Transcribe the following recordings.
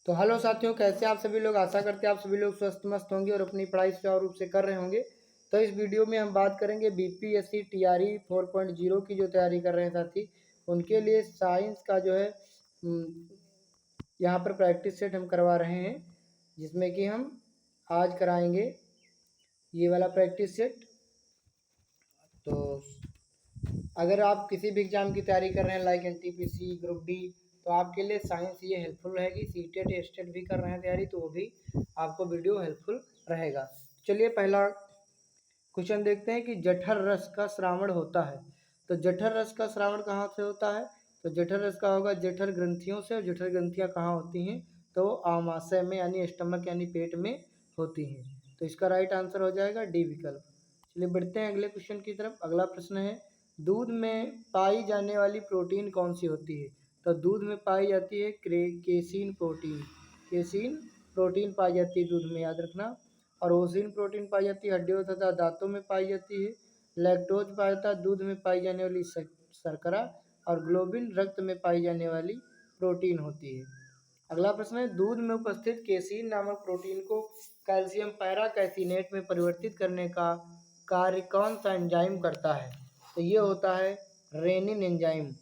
तो हेलो साथियों, कैसे आप सभी लोग। आशा करते हैं आप सभी लोग स्वस्थ मस्त होंगे और अपनी पढ़ाई सुचारू रूप से कर रहे होंगे। तो इस वीडियो में हम बात करेंगे बीपीएससी टीआरई 4.0 की जो तैयारी कर रहे हैं साथी, उनके लिए साइंस का जो है यहाँ पर प्रैक्टिस सेट हम करवा रहे हैं, जिसमें कि हम आज कराएंगे ये वाला प्रैक्टिस सेट। तो अगर आप किसी भी एग्ज़ाम की तैयारी कर रहे हैं लाइक एनटीपीसी ग्रुप डी, तो आपके लिए साइंस ये हेल्पफुल रहेगी। सीटेट एस्टेट भी कर रहे हैं तैयारी, तो वो भी आपको वीडियो हेल्पफुल रहेगा। चलिए पहला क्वेश्चन देखते हैं कि जठर रस का श्रावण होता है। तो जठर रस का श्रावण कहाँ से होता है? तो जठर रस का होगा जठर ग्रंथियों से। और जठर ग्रंथियाँ कहाँ होती हैं? तो आमाशय में यानी स्टमक यानी पेट में होती हैं। तो इसका राइट आंसर हो जाएगा डी विकल्प। चलिए बढ़ते हैं अगले क्वेश्चन की तरफ। अगला प्रश्न है, दूध में पाई जाने वाली प्रोटीन कौन सी होती है? तो दूध में पाई जाती है केसीन प्रोटीन। केसीन प्रोटीन पाई जाती है दूध में, याद रखना। और ओसिन प्रोटीन पाई जाती है हड्डियों तथा दांतों में पाई जाती है। लैक्टोज पाया जाता है दूध में पाई जाने वाली शर्करा। और ग्लोबिन रक्त में पाई जाने वाली प्रोटीन होती है। अगला प्रश्न है, दूध में उपस्थित केसीन नामक प्रोटीन को कैल्शियम पैरा कैसिनेट में परिवर्तित करने का कार्य कौन सा एंजाइम करता है? तो ये होता है रेनिन एंजाइम,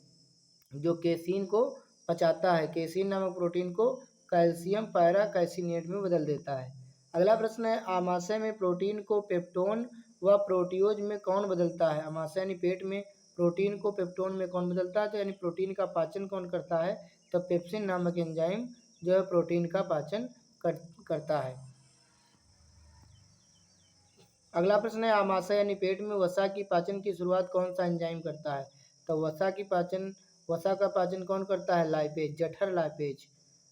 जो केसीन को पचाता है। केसीन नामक प्रोटीन को कैल्शियम पैरा कैसिनेट में बदल देता है। अगला प्रश्न है, आमाशय में प्रोटीन को पेप्टोन व प्रोटियोज में कौन बदलता है? आमाशय यानी पेट में प्रोटीन को पेप्टोन में कौन बदलता है? तो यानी प्रोटीन का पाचन कौन करता है? तो पेप्सिन नामक एंजाइम जो है प्रोटीन का पाचन करता है। अगला प्रश्न है, आमाशय यानी पेट में वसा की पाचन की शुरुआत कौन सा एंजाइम करता है? तो वसा का पाचन कौन करता है? Lipase, जठर lipase.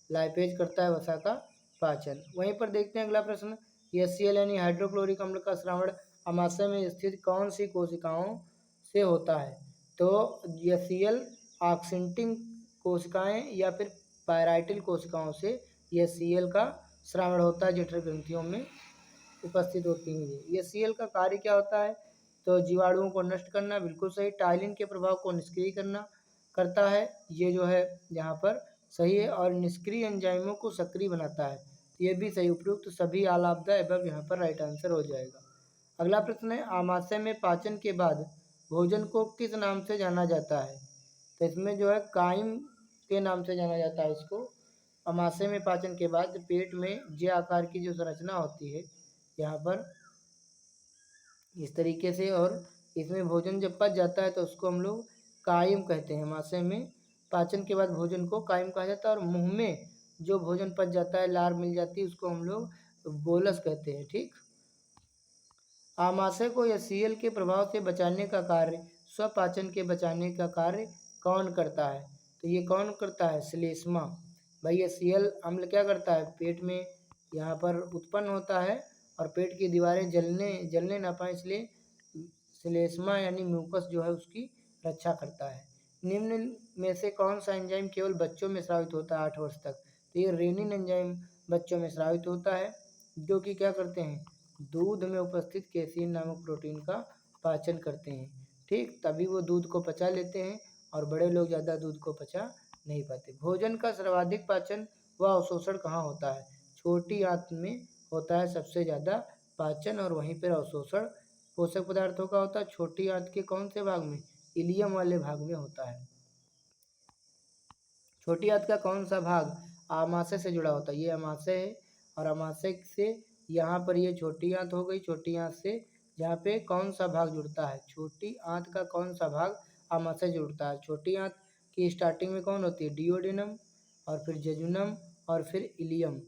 लाइपेज करता है वसा का पाचन। वहीं पर देखते हैं अगला प्रश्न, HCl यानी हाइड्रोक्लोरिक अम्ल का श्रावण आमाशय में स्थित कौन सी कोशिकाओं से होता है? तो HCl ऑक्सिंटिंग कोशिकाएं या फिर पायराइटल कोशिकाओं से HCl का श्रावण होता है, जठर ग्रंथियों में उपस्थित होती हैं। ये सीएल का कार्य क्या होता है? तो जीवाणुओं को नष्ट करना, बिल्कुल सही। टाइलिन के प्रभाव को निष्क्रिय करता है, ये जो है यहाँ पर सही है। और निष्क्रिय एंजाइमों को सक्रिय बनाता है, ये भी सही। उपयुक्त सभी आलापदा एवं यहाँ पर राइट आंसर हो जाएगा। अगला प्रश्न है, आमाशय में पाचन के बाद भोजन को किस नाम से जाना जाता है? तो इसमें जो है काइम के नाम से जाना जाता है इसको। आमाशय में पाचन के बाद पेट में जे आकार की जो संरचना होती है यहाँ पर इस तरीके से, और इसमें भोजन जब पच जाता है तो उसको हम लोग कायम कहते हैं। आमाशय में पाचन के बाद भोजन को कायम कहा जाता है। और मुंह में जो भोजन पच जाता है, लार मिल जाती है, उसको हम लोग बोलस कहते हैं। ठीक। आमाशय को HCl के प्रभाव से बचाने का कार्य, स्वपाचन के बचाने का कार्य कौन करता है? तो ये कौन करता है? श्लेष्मा। भाई HCl अम्ल क्या करता है? पेट में यहाँ पर उत्पन्न होता है और पेट की दीवारें जलने ना पाए, इसलिए श्लेष्मा यानी म्यूकस जो है उसकी रक्षा करता है। निम्न में से कौन सा एंजाइम केवल बच्चों में स्रावित होता है 8 वर्ष तक? तो ये रेनिन एंजाइम बच्चों में स्रावित होता है, जो कि क्या करते हैं? दूध में उपस्थित केसीन नामक प्रोटीन का पाचन करते हैं। ठीक, तभी वो दूध को पचा लेते हैं, और बड़े लोग ज़्यादा दूध को पचा नहीं पाते। भोजन का सर्वाधिक पाचन व अवशोषण कहाँ होता है? छोटी आंत में होता है सबसे ज़्यादा पाचन, और वहीं पर अवशोषण पोषक पदार्थों का होता है छोटी आंत के कौन से भाग में? इलियम वाले भाग में होता है। छोटी आंत का कौन सा भाग आमाशय से जुड़ा होता है? ये आमाशय है, और आमाशय से यहाँ पर ये छोटी आंत हो गई। छोटी आंत से यहाँ पे कौन सा भाग जुड़ता है? छोटी आंत का कौन सा भाग आमाशय जुड़ता है? छोटी आंत की स्टार्टिंग में कौन होती है? डिओडेनम, और फिर जेजुनम, और फिर इलियम।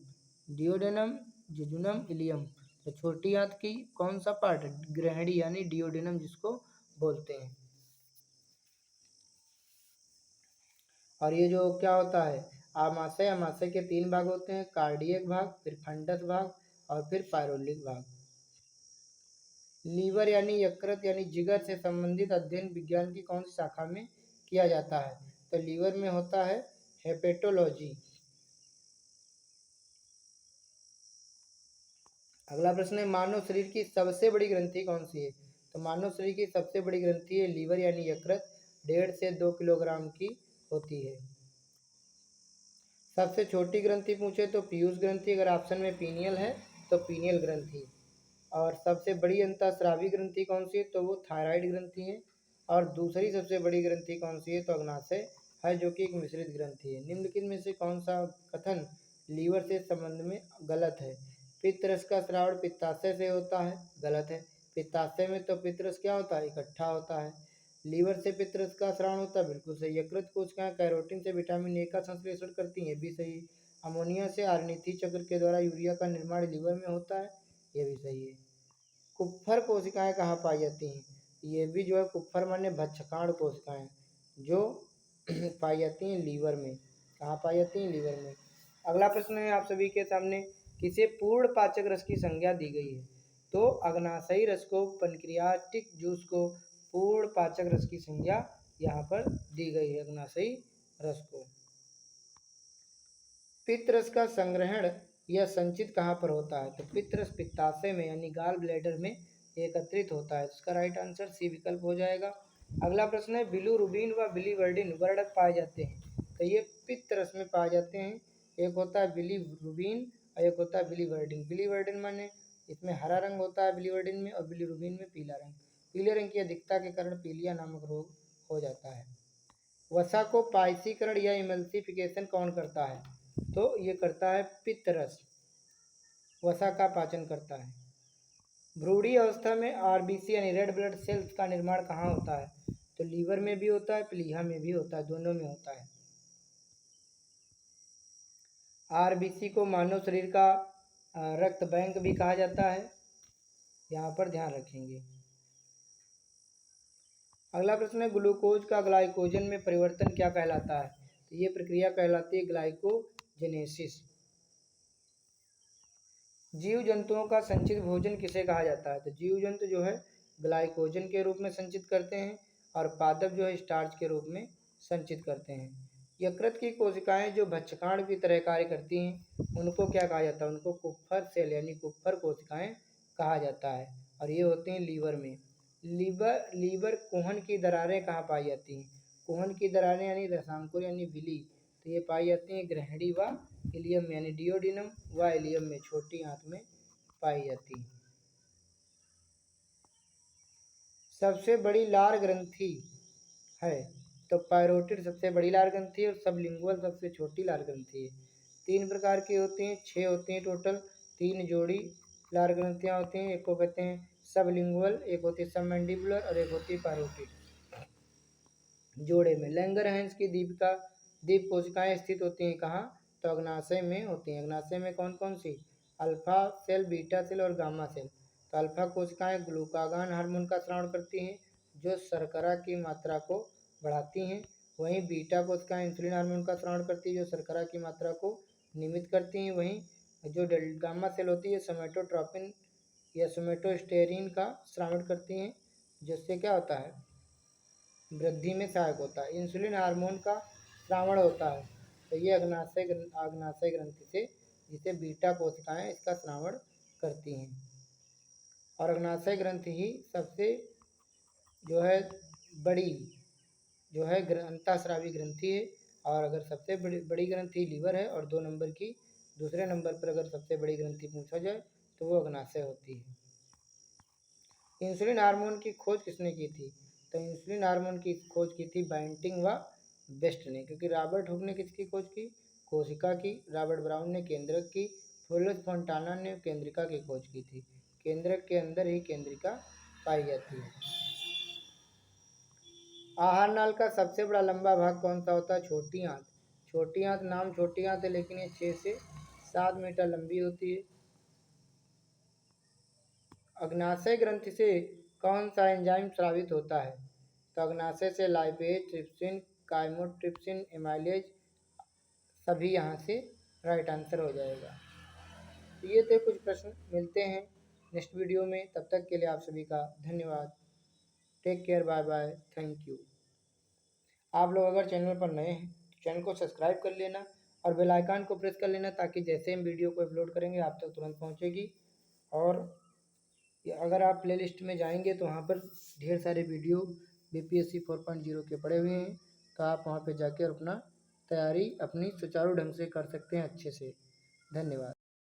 Duodenum, jejunum, ilium. तो छोटी आंत की कौन सा पार्ट? ग्रहणी यानी डिओडेनम जिसको बोलते हैं। और ये जो क्या होता है आमाशय के 3 भाग होते हैं, कार्डियक भाग, फिर फंडस भाग, और फिर पायरोलिक भाग। लीवर यानी यकृत यानी जिगर से संबंधित अध्ययन विज्ञान की कौन सी शाखा में किया जाता है? तो लीवर में होता है हेपेटोलॉजी। अगला प्रश्न है, मानव शरीर की सबसे बड़ी ग्रंथि कौन सी है? तो मानव शरीर की सबसे बड़ी ग्रंथि है लीवर यानी यकृत, 1.5 से 2 किलोग्राम की होती है। सबसे छोटी ग्रंथि पूछे तो पीयूष ग्रंथि, अगर ऑप्शन में पीनियल है तो पीनियल ग्रंथि। और सबसे बड़ी अंतःस्रावी ग्रंथि कौन सी है, तो वो थायराइड ग्रंथि है। और दूसरी सबसे बड़ी ग्रंथि कौन सी है, तो अग्नाशय है, जो कि एक मिश्रित ग्रंथि है। निम्नलिखित में से कौन सा कथन लीवर से संबंध में गलत है। पित्तरस का स्राव पित्ताशय से होता है, गलत है। पित्ताशय में तो पित्तरस क्या होता है, इकट्ठा होता है। लीवर से पित्तरस का स्राव होता है, बिल्कुल सही। यकृत कोशिकाएं कैरोटीन से विटामिन ए का संश्लेषण करती हैं, भी सही। अमोनिया से आर्निथी चक्र के द्वारा यूरिया का निर्माण लीवर में होता है, ये भी सही है। कुप्फर कोशिकाएं कहाँ पाई जाती हैं, ये भी जो है कुप्फर माने भक्षकाण कोशिकाएं जो पाई जाती हैं लीवर में। कहाँ पाई जाती हैं, लीवर में। अगला प्रश्न है आप सभी के सामने, किसे पूर्ण पाचक रस की संज्ञा दी गई है, तो अग्नाशयी रस को, पैनक्रियाटिक जूस को पूर्ण पाचक रस की संज्ञा यहाँ पर दी गई है, अग्नाशयी रस को। पित्तरस का संग्रहण या संचित कहाँ पर होता है, तो पित्तरस पित्ताशय में यानी गाल ब्लैडर में एकत्रित होता है। इसका राइट आंसर सी विकल्प हो जाएगा। अगला प्रश्न है, बिलीरुबिन व बिलीवर्डिन वर्णक पाए जाते हैं, तो ये पित्तरस में पाए जाते हैं। एक होता है बिलीरुबिन और एक होता है बिलीवर्डिन। बिलीवर्डिन माने इसमें हरा रंग होता है बिलीवर्डिन में, और बिलीरुबिन में पीला रंग। पीले रंग की अधिकता के कारण पीलिया नामक रोग हो जाता है। वसा को पाइसीकरण या इमल्सिफिकेशन कौन करता है, तो ये करता है पित्तरस, वसा का पाचन करता है। भ्रूणीय अवस्था में आरबीसी यानी रेड ब्लड सेल्स का निर्माण कहाँ होता है, तो लीवर में भी होता है, प्लीहा में भी होता है, दोनों में होता है। आरबीसी को मानव शरीर का रक्त बैंक भी कहा जाता है, यहाँ पर ध्यान रखेंगे। अगला प्रश्न है, ग्लूकोज का ग्लाइकोजन में परिवर्तन क्या कहलाता है, तो ये प्रक्रिया कहलाती है ग्लाइकोजेनेसिस। जीव जंतुओं का संचित भोजन किसे कहा जाता है, तो जीव जंतु जो है ग्लाइकोजन के रूप में संचित करते हैं, और पादप जो है स्टार्च के रूप में संचित करते हैं। यकृत की कोशिकाएं जो भक्षकाण की तरह कार्य करती हैं, उनको क्या कहा जाता है, उनको कुप्फर सेल यानी कुप्फर कोशिकाएं कहा जाता है, और ये होती हैं लीवर में। लीवर कुहन की दरारें कहाँ पाई जाती हैं, कुहन की दरारें यानी रसांकुर यानी विली, तो ये पाई जाती हैं ग्रहणी व इलियम यानी डियोडिनम व इलियम में, छोटी आंत में पाई जाती है। सबसे बड़ी लार ग्रंथि है, तो पैरोटिड सबसे बड़ी लार ग्रंथि है, और सबलिंगुअल सबसे छोटी लार ग्रंथि है। 3 प्रकार की होती हैं, 6 होती हैं टोटल। 3 जोड़ी लार ग्रंथियाँ होती हैं, एक को कहते हैं सबलिंगुअल, एक होती है सबमैंडिबुलर और एक होती है पैरोटिड। जोड़े में लैंगरहैंस की दीप कोशिकाएं स्थित होती हैं कहाँ, तो अग्नाशय में होती हैं। अग्नाशय में कौन कौन सी, अल्फा सेल, बीटा सेल और गामा सेल। तो अल्फा कोशिकाएं ग्लूकागान हार्मोन का स्राव करती हैं, जो शर्करा की मात्रा को बढ़ाती हैं। वहीं बीटा कोशिकाएं इंसुलिन हार्मोन का स्राव करती है, जो शर्करा की मात्रा को नियमित करती हैं। वहीं जो गामा सेल होती है सोमेटोट्रोपिन या सोमेटोस्टेरिन का स्राव करती हैं, जिससे क्या होता है, वृद्धि में सहायक होता है। इंसुलिन हार्मोन का स्रावण होता है, तो ये अग्नाशय ग्रंथि से, जिसे बीटा कोशिकाएं इसका स्रावण करती हैं। और अग्नाशय ग्रंथि ही सबसे जो है बड़ी जो है अंतःस्रावी ग्रंथि है। और अगर सबसे बड़ी ग्रंथि लीवर है, और 2 नंबर की, दूसरे नंबर पर अगर सबसे बड़ी ग्रंथि पूछा जाए तो वो अग्नाशय होती है। इंसुलिन हार्मोन की खोज किसने की थी, तो इंसुलिन हार्मोन की खोज की थी बैंटिंग व बेस्ट ने, क्योंकि रॉबर्ट हुक ने किसकी खोज की, कोशिका की। रॉबर्ट ब्राउन ने केंद्रक की। फ्लोरेंस फोंटाना ने केंद्रिका की खोज की थी। केंद्रक के अंदर ही केंद्रिका पाई जाती है। आहार नाल का सबसे बड़ा लंबा भाग कौन सा होता है, छोटी आंत। छोटी आंत नाम छोटी आंत है, लेकिन ये 6 से 7 मीटर लंबी होती है। अग्नाशय ग्रंथि से कौन सा एंजाइम स्रावित होता है, तो अग्नाशय से लाइपेज, ट्रिप्सिन, काइमोट्रिप्सिन, एमाइलेज, सभी यहाँ से राइट आंसर हो जाएगा। तो ये थे कुछ प्रश्न। मिलते हैं नेक्स्ट वीडियो में, तब तक के लिए आप सभी का धन्यवाद। Take care, bye bye, thank you. आप लोग अगर चैनल पर नए हैं तो चैनल को सब्सक्राइब कर लेना और बेल आइकन को प्रेस कर लेना, ताकि जैसे हम वीडियो को अपलोड करेंगे आप तक तुरंत पहुँचेगी। और अगर आप प्लेलिस्ट में जाएंगे तो वहाँ पर ढेर सारे वीडियो BPSC 4.0 के पड़े हुए हैं, तो आप वहाँ पे जाके अपना तैयारी अपनी सुचारू ढंग से कर सकते हैं अच्छे से। धन्यवाद।